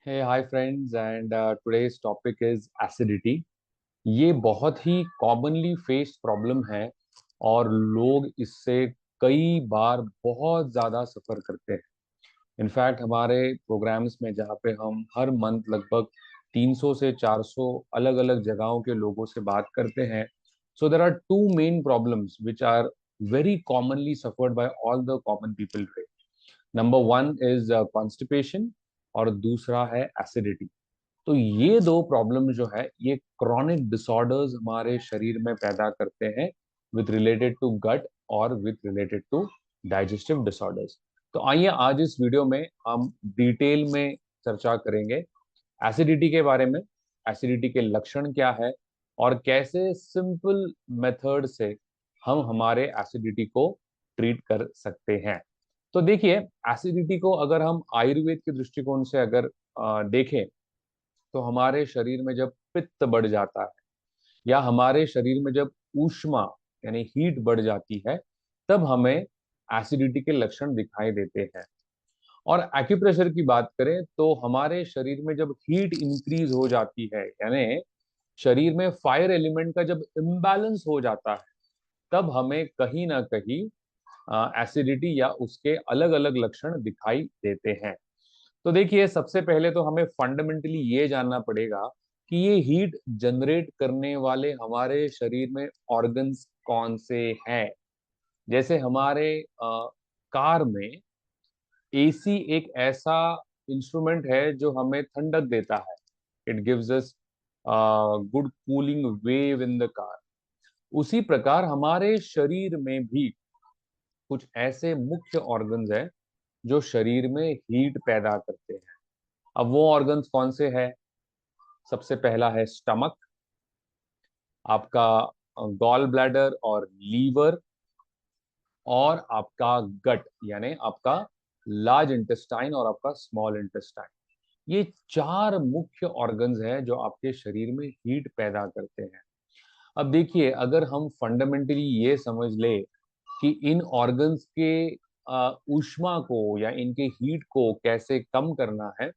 Hey, hi friends, and today's topic is acidity. ये बहुत ही commonly faced problem है और लोग इससे कई बार बहुत ज़्यादा सफ़र करते हैं। इनफैक्ट हमारे प्रोग्राम्स में जहाँ पे हम हर मंथ लगभग 300 से 400 अलग-अलग जगहों के लोगों से बात करते हैं। So there are two main problems which are very commonly suffered by all the common people today. Number one is constipation और दूसरा है एसिडिटी। तो ये दो प्रॉब्लम जो है ये क्रॉनिक डिसऑर्डर्स हमारे शरीर में पैदा करते हैं विथ रिलेटेड टू गट और with related to digestive disorders. तो आइए आज इस वीडियो में हम डिटेल में चर्चा करेंगे एसिडिटी के बारे में, एसिडिटी के लक्षण क्या है और कैसे सिंपल मेथड से हम हमारे एसिडिटी को ट्रीट कर सकते हैं। तो देखिए, एसिडिटी को अगर हम आयुर्वेद के दृष्टिकोण से अगर देखें तो हमारे शरीर में जब पित्त बढ़ जाता है या हमारे शरीर में जब ऊष्मा यानी हीट बढ़ जाती है, तब हमें एसिडिटी के लक्षण दिखाई देते हैं। और एक्यूप्रेशर की बात करें तो हमारे शरीर में जब हीट इंक्रीज हो जाती है, यानी शरीर में फायर एलिमेंट का जब इम्बैलेंस हो जाता है, तब हमें कहीं ना कहीं एसिडिटी या उसके अलग अलग लक्षण दिखाई देते हैं। तो देखिए, सबसे पहले तो हमें फंडामेंटली ये जानना पड़ेगा कि ये हीट जनरेट करने वाले हमारे शरीर में ऑर्गन्स कौन से हैं। जैसे हमारे कार में एसी एक ऐसा इंस्ट्रूमेंट है जो हमें ठंडक देता है। It gives us good cooling wave in the car. उसी प्रकार हमारे शरीर में भी कुछ ऐसे मुख्य ऑर्गन्स हैं जो शरीर में हीट पैदा करते हैं। अब वो ऑर्गन्स कौन से हैं? सबसे पहला है स्टमक, आपका गॉल ब्लैडर और लीवर, और आपका गट यानी आपका लार्ज इंटेस्टाइन और आपका स्मॉल इंटेस्टाइन। ये चार मुख्य ऑर्गन्स हैं जो आपके शरीर में हीट पैदा करते हैं। अब देखिए, अगर हम फंडामेंटली ये समझ ले कि इन ऑर्गन्स के ऊष्मा को या इनके हीट को कैसे कम करना है,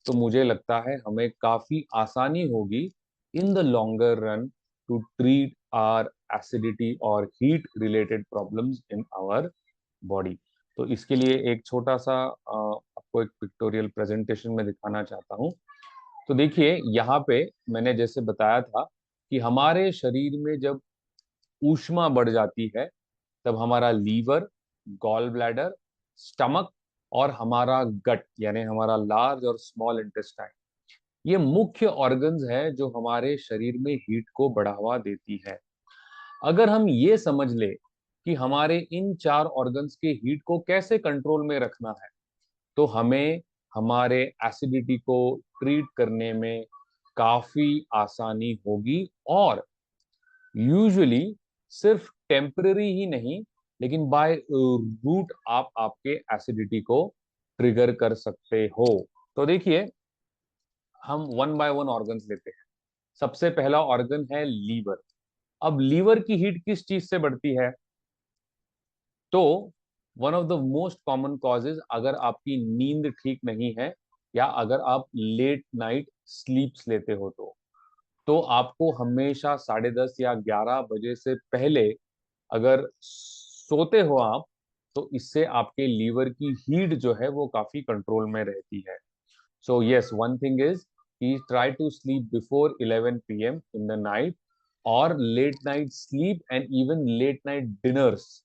तो मुझे लगता है हमें काफी आसानी होगी in the longer run to treat our acidity और heat related problems in our body. तो इसके लिए एक छोटा सा आपको एक पिक्टोरियल प्रेजेंटेशन में दिखाना चाहता हूँ। तो देखिए, यहाँ पे मैंने जैसे बताया था कि हमारे शरीर में जब ऊष्मा बढ़ जाती है, तब हमारा लीवर, गॉल ब्लैडर, स्टमक और हमारा गट यानी हमारा लार्ज और स्मॉल इंटेस्टाइन, ये मुख्य ऑर्गन्स हैं जो हमारे शरीर में हीट को बढ़ावा देती है। अगर हम ये समझ ले कि हमारे इन चार ऑर्गन्स के हीट को कैसे कंट्रोल में रखना है, तो हमें हमारे एसिडिटी को ट्रीट करने में काफी आसानी होगी। और यूजुअली सिर्फ टेम्पररी ही नहीं, लेकिन बाय रूट आप आपके एसिडिटी को ट्रिगर कर सकते हो। तो देखिए, हम वन बाय वन ऑर्गन्स लेते हैं। सबसे पहला ऑर्गन है लीवर। अब लीवर की हीट किस चीज से बढ़ती है? तो one of the most common causes, अगर आपकी नींद ठीक नहीं है या अगर आप लेट नाइट स्लीप्स लेते हो, तो आपको हमेशा 10:30 या 11 बजे से पहले अगर सोते हो आप, तो इससे आपके लीवर की हीट जो है वो काफी कंट्रोल में रहती है। So yes, one thing is कि try to sleep before 11 p.m. In the night, और late night sleep and even late night dinners,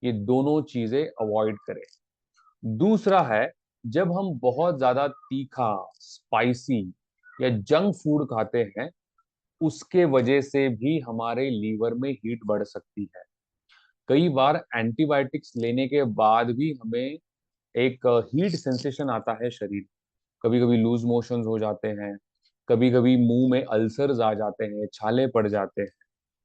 ये दोनों चीजें अवॉइड करें। दूसरा है, जब हम बहुत ज्यादा तीखा, स्पाइसी या जंक फूड खाते हैं, उसके वजह से भी हमारे लीवर में हीट बढ़ सकती है। कई बार एंटीबायोटिक्स लेने के बाद भी हमें एक हीट सेंसेशन आता है शरीर। कभी कभी लूज मोशंस हो जाते हैं, कभी कभी मुंह में अल्सर्स आ जाते हैं, छाले पड़ जाते हैं।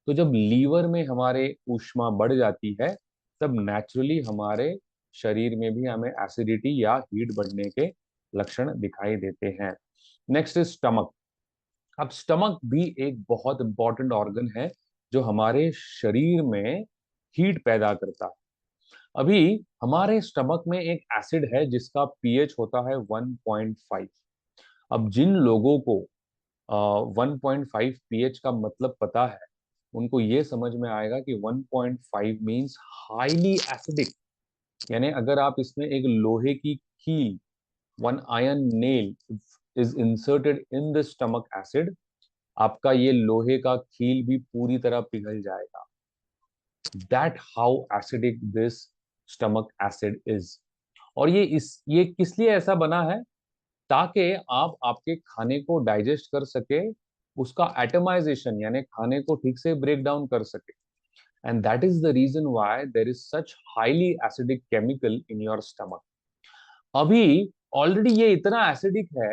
तो जब लीवर में हमारे ऊष्मा बढ़ जाती है, तब नेचुरली हमारे शरीर में भी हमें एसिडिटी या हीट बढ़ने के लक्षण दिखाई देते हैं। Next is stomach. अब स्टमक भी एक बहुत इंपॉर्टेंट ऑर्गन है जो हमारे शरीर में हीट पैदा करता है। अभी हमारे स्टमक में एक एसिड है जिसका पीएच होता है 1.5। अब जिन लोगों को 1.5 pH का मतलब पता है, उनको ये समझ में आएगा कि 1.5 मीन्स हाईली एसिडिक। यानी अगर आप इसमें एक लोहे की कील, one iron nail is inserted in the stomach acid, आपका ये लोहे का कील भी पूरी तरह पिघल जाएगा। That how acidic this stomach acid is. और ये किस लिए ऐसा बना है? ताकि आप आपके खाने को डाइजेस्ट कर सके, उसका एटमाइजेशन यानी खाने को ठीक से ब्रेक डाउन कर सके। And that is the reason why there is such highly acidic chemical in your stomach. अभी ऑलरेडी ये इतना एसिडिक है,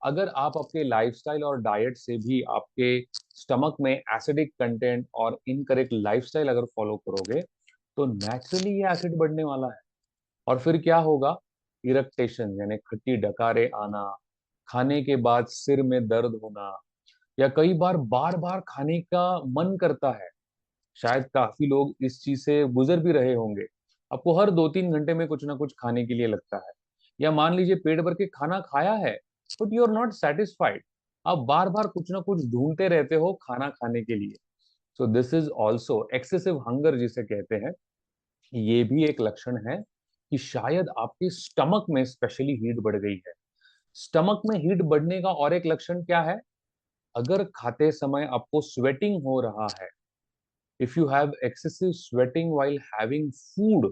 अगर आप अपने लाइफस्टाइल और डाइट से भी आपके स्टमक में एसिडिक कंटेंट और इनकरेक्ट लाइफस्टाइल अगर फॉलो करोगे, तो नेचुरली ये एसिड बढ़ने वाला है। और फिर क्या होगा? इरेक्टेशन यानी खट्टी डकारे आना, खाने के बाद सिर में दर्द होना, या कई बार बार बार खाने का मन करता है। शायद काफी लोग इस चीज से गुजर भी रहे होंगे। आपको हर 2-3 घंटे में कुछ ना कुछ खाने के लिए लगता है। या मान लीजिए पेट भर के खाना खाया है, but you are not satisfied. आप बार बार कुछ ना कुछ ढूंढते रहते हो खाना खाने के लिए। So this is also excessive hunger जिसे कहते हैं। ये भी एक लक्षण है कि शायद आपके स्टमक में स्पेशली हीट बढ़ गई है। स्टमक में हीट बढ़ने का और एक लक्षण क्या है? अगर खाते समय आपको स्वेटिंग हो रहा है, if you have excessive sweating while having food,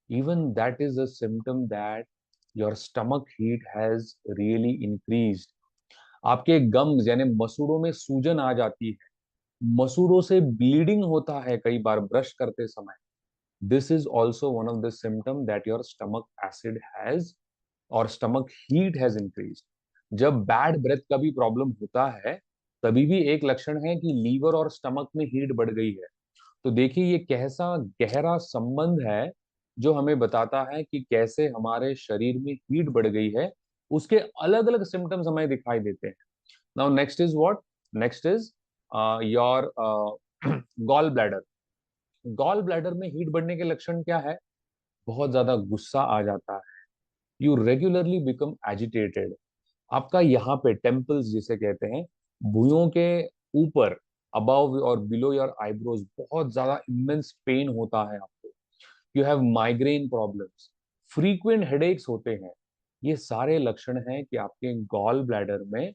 even that is a symptom that your stomach heat has really increased. आपके गम्स यानी मसूड़ों में सूजन आ जाती है, मसूड़ों से ब्लीडिंग होता है कई बार ब्रश करते समय। This is also one of the symptom that your stomach acid has और स्टमक हीट हैज इंक्रीज। जब बैड ब्रेथ का भी प्रॉब्लम होता है, तभी भी एक लक्षण है कि लीवर और स्टमक में हीट बढ़ गई है। तो देखिए ये कैसा गहरा संबंध है, जो हमें बताता है कि कैसे हमारे शरीर में हीट बढ़ गई है। उसके अलग अलग सिम्टम्स हमें दिखाई देते हैं। Now next is what? Next is your gall bladder. Gall bladder में हीट बढ़ने के लक्षण क्या है? बहुत ज्यादा गुस्सा आ जाता है। You regularly become agitated. आपका यहाँ पे टेम्पल्स जिसे कहते हैं, भुयों के ऊपर, अबव और बिलो योर आईब्रोज, बहुत ज्यादा इमेंस पेन होता है आपको। You have migraine problems, frequent headaches होते हैं। ये सारे लक्षण हैं कि आपके गॉल ब्लैडर में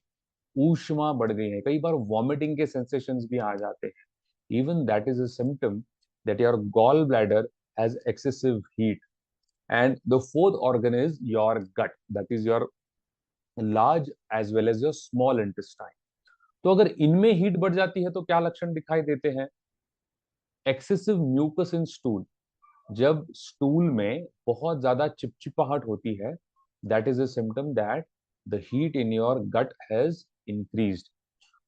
ऊष्मा बढ़ गई है। कई बार वॉमिटिंग के सेंसेशंस भी आ जाते हैं। Even that is a symptom that your gall bladder has excessive heat. And the fourth organ is your gut, that is your large as well as your small intestine. तो अगर इनमें heat बढ़ जाती है तो क्या लक्षण दिखाई देते हैं? Excessive mucus in stool. जब स्टूल में बहुत ज्यादा चिपचिपाहट होती है, that is a symptom that the heat in your gut has increased.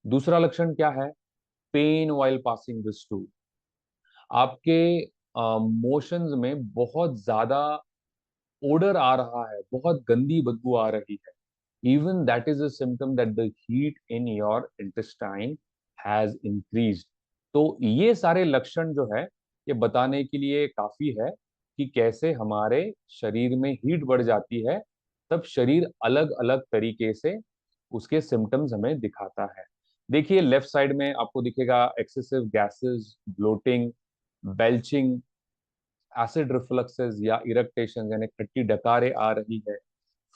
दूसरा लक्षण क्या है? Pain while passing the stool. आपके मोशंस में बहुत ज्यादा ओडर आ रहा है, बहुत गंदी बदबू आ रही है। even that is a symptom that the heat in your intestine has increased। तो ये सारे लक्षण जो है, ये बताने के लिए काफी है कि कैसे हमारे शरीर में हीट बढ़ जाती है। तब शरीर अलग अलग तरीके से उसके सिम्टम्स हमें दिखाता है। देखिए लेफ्ट साइड में आपको दिखेगा excessive gases, bloating, belching, acid refluxes या इरेक्टेशन यानी खट्टी डकारे आ रही है,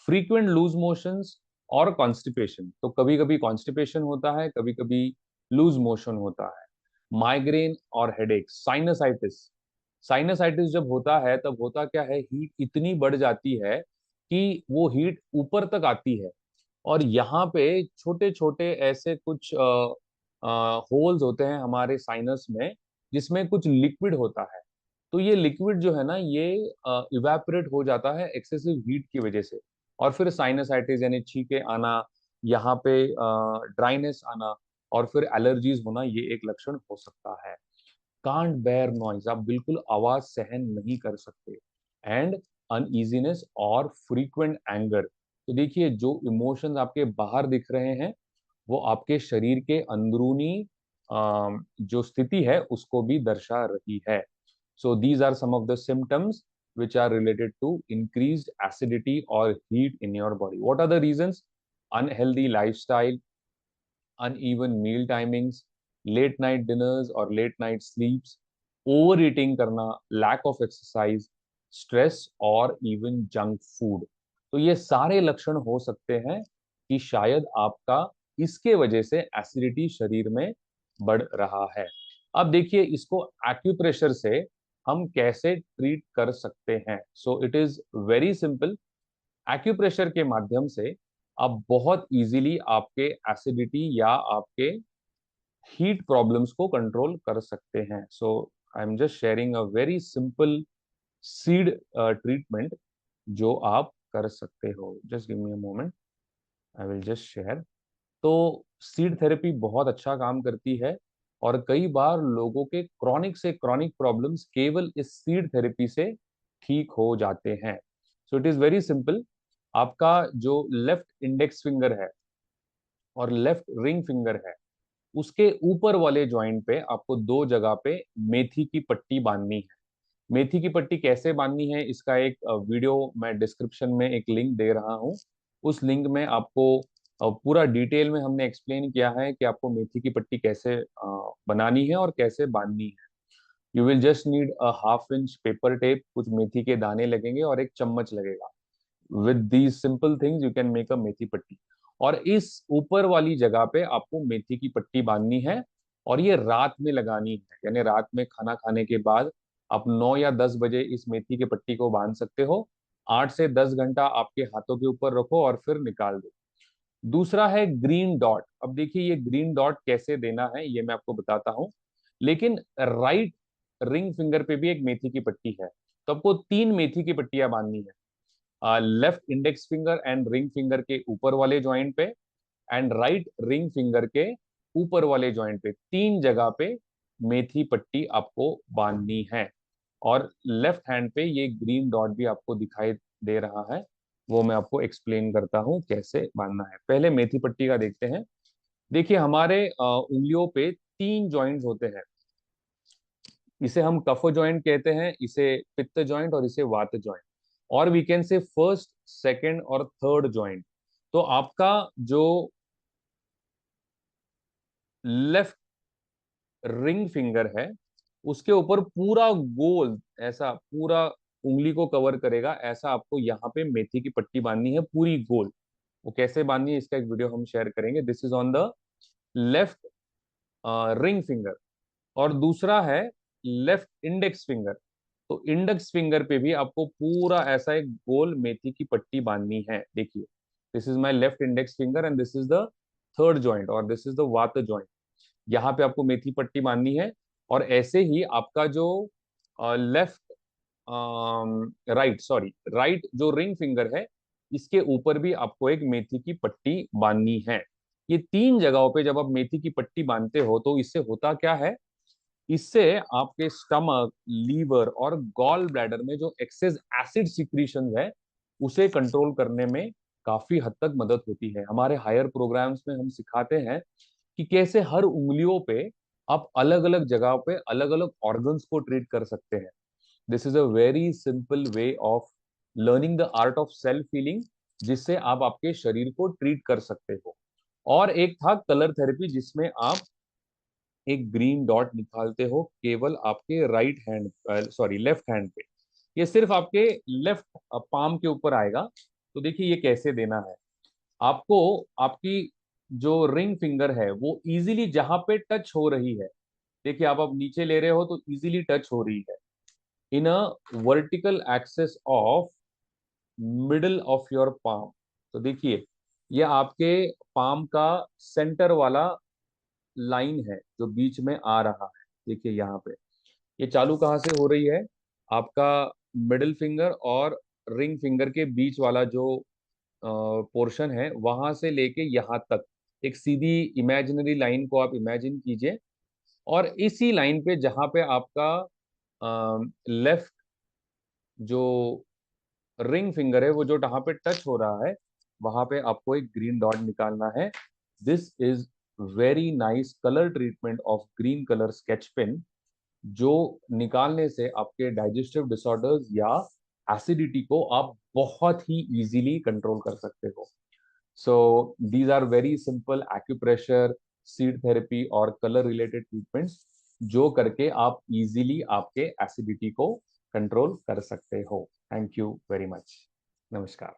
फ्रीक्वेंट लूज मोशंस और कॉन्स्टिपेशन। तो कभी कभी कॉन्स्टिपेशन होता है, कभी कभी लूज मोशन होता है। माइग्रेन और हेडेक, साइनसाइटिस। साइनसाइटिस जब होता है तब होता क्या है, हीट इतनी बढ़ जाती है कि वो हीट ऊपर तक आती है, और यहाँ पे छोटे छोटे ऐसे कुछ होल्स होते हैं हमारे साइनस में, जिसमें कुछ लिक्विड होता है। तो ये लिक्विड जो है ना, ये इवेपोरेट हो जाता है एक्सेसिव हीट की वजह से। और फिर साइनसाइटिस यानी छींके आना, यहाँ पे ड्राइनेस आना, और फिर एलर्जीज होना, ये एक लक्षण हो सकता है। कांट बेयर नॉइज, आप बिल्कुल आवाज सहन नहीं कर सकते। एंड अनईजीनेस और फ्रीक्वेंट एंगर। तो देखिए जो इमोशंस आपके बाहर दिख रहे हैं, वो आपके शरीर के अंदरूनी जो स्थिति है उसको भी दर्शा रही है। So these are some of the symptoms which are related to increased acidity or heat in your body. What are the reasons? Unhealthy lifestyle, uneven meal timings, late night dinners or late night sleeps, overeating करना, lack of exercise, stress और even junk food। तो ये सारे लक्षण हो सकते हैं कि शायद आपका इसके वजह से एसिडिटी शरीर में बढ़ रहा है। अब देखिए इसको एक्यूप्रेशर से हम कैसे ट्रीट कर सकते हैं। So it is very simple. Acupressure के माध्यम से आप बहुत इजीली आपके एसिडिटी या आपके हीट प्रॉब्लम्स को कंट्रोल कर सकते हैं। So I am just sharing a very simple seed treatment जो आप कर सकते हो। Just give me a moment, I will just share. तो सीड थेरेपी बहुत अच्छा काम करती है और कई बार लोगों के क्रॉनिक से क्रॉनिक प्रॉब्लम्स केवल इस सीड थेरेपी से ठीक हो जाते हैं। So it is very simple. आपका जो लेफ्ट इंडेक्स फिंगर है और लेफ्ट रिंग फिंगर है, उसके ऊपर वाले जॉइंट पे आपको दो जगह पे मेथी की पट्टी बांधनी है। मेथी की पट्टी कैसे बांधनी है इसका एक वीडियो मैं डिस्क्रिप्शन में एक लिंक दे रहा हूँ। उस लिंक में आपको पूरा डिटेल में हमने एक्सप्लेन किया है कि आपको मेथी की पट्टी कैसे बनानी है और कैसे बांधनी है। You will just need a half inch paper tape, कुछ मेथी के दाने लगेंगे और एक चम्मच लगेगा। With these simple things you can make a methi patti. और इस ऊपर वाली जगह पे आपको मेथी की पट्टी बांधनी है और ये रात में लगानी है, यानी रात में खाना खाने के बाद आप 9 या 10 बजे इस मेथी की पट्टी को बांध सकते हो। 8 से 10 घंटा आपके हाथों के ऊपर रखो और फिर निकाल दो। दूसरा है ग्रीन डॉट। अब देखिए ये ग्रीन डॉट कैसे देना है ये मैं आपको बताता हूँ। लेकिन राइट रिंग फिंगर पे भी एक मेथी की पट्टी है, तो आपको 3 मेथी की पट्टियां बांधनी है। Left index finger and ring finger के ऊपर वाले जॉइंट पे एंड राइट रिंग फिंगर के ऊपर वाले जॉइंट पे, 3 जगह पे मेथी पट्टी आपको बांधनी है। और लेफ्ट हैंड पे ये ग्रीन डॉट भी आपको दिखाई दे रहा है, वो मैं आपको एक्सप्लेन करता हूँ कैसे बांधना है। पहले मेथी पट्टी का देखते हैं। देखिए हमारे उंगलियों पे 3 जॉइंट्स होते हैं। इसे हम कफ जॉइंट कहते हैं, इसे पित्त जॉइंट और इसे वात जॉइंट। और we can say first, second और थर्ड जॉइंट। तो आपका जो लेफ्ट रिंग फिंगर है उसके ऊपर पूरा गोल ऐसा पूरा उंगली को कवर करेगा, ऐसा आपको यहाँ पे मेथी की पट्टी बांधनी है पूरी गोल। वो कैसे बांधनी है इसका एक वीडियो हम शेयर करेंगे। This is on the left ring finger. और दूसरा है लेफ्ट इंडेक्स फिंगर। तो इंडेक्स फिंगर पे भी आपको पूरा ऐसा एक गोल मेथी की पट्टी बांधनी है। देखिए this is my left index finger and this is the third joint और दिस इज द वात जॉइंट। यहाँ पे आपको मेथी पट्टी बांधनी है। और ऐसे ही आपका जो लेफ्ट राइट सॉरी राइट जो रिंग फिंगर है, इसके ऊपर भी आपको एक मेथी की पट्टी बांधनी है। ये 3 जगहों पे जब आप मेथी की पट्टी बांधते हो तो इससे होता क्या है, इससे आपके स्टमक, लीवर और गॉल ब्लैडर में जो एक्सेस एसिड सिक्रीशन है उसे कंट्रोल करने में काफी हद तक मदद होती है। हमारे हायर प्रोग्राम्स में हम सिखाते हैं कि कैसे हर उंगलियों पे आप अलग अलग जगह पे अलग अलग ऑर्गन्स को ट्रीट कर सकते हैं। This is a very simple way of learning the art of self healing, जिससे आप आपके शरीर को ट्रीट कर सकते हो। और एक था कलर थेरेपी, जिसमें आप एक ग्रीन डॉट निकालते हो केवल आपके right hand sorry left hand पे। ये सिर्फ आपके लेफ्ट पाम के ऊपर आएगा। तो देखिए ये कैसे देना है। आपको आपकी जो रिंग फिंगर है वो इजीली जहां पे टच हो रही है, देखिए आप नीचे ले रहे हो तो इजीली टच हो रही है in a vertical axis of middle of your palm. तो देखिए ये आपके पाम का सेंटर वाला लाइन है जो बीच में आ रहा है। देखिए यहाँ पे ये चालू कहाँ से हो रही है, आपका मिडिल फिंगर और रिंग फिंगर के बीच वाला जो पोर्शन है वहां से लेके यहाँ तक एक सीधी इमेजिनरी लाइन को आप इमेजिन कीजिए। और इसी लाइन पे जहां पे आपका लेफ्ट जो रिंग फिंगर है वो जो जहां पे टच हो रहा है वहां पे आपको एक ग्रीन डॉट निकालना है। This is very nice colour treatment of green colour sketch pen, जो निकालने से आपके डाइजेस्टिव डिसऑर्डर्स या एसिडिटी को आप बहुत ही इजीली कंट्रोल कर सकते हो। So these are very simple acupressure, seed therapy और कलर रिलेटेड ट्रीटमेंट्स जो करके आप इजीली आपके एसिडिटी को कंट्रोल कर सकते हो। Thank you very much. नमस्कार।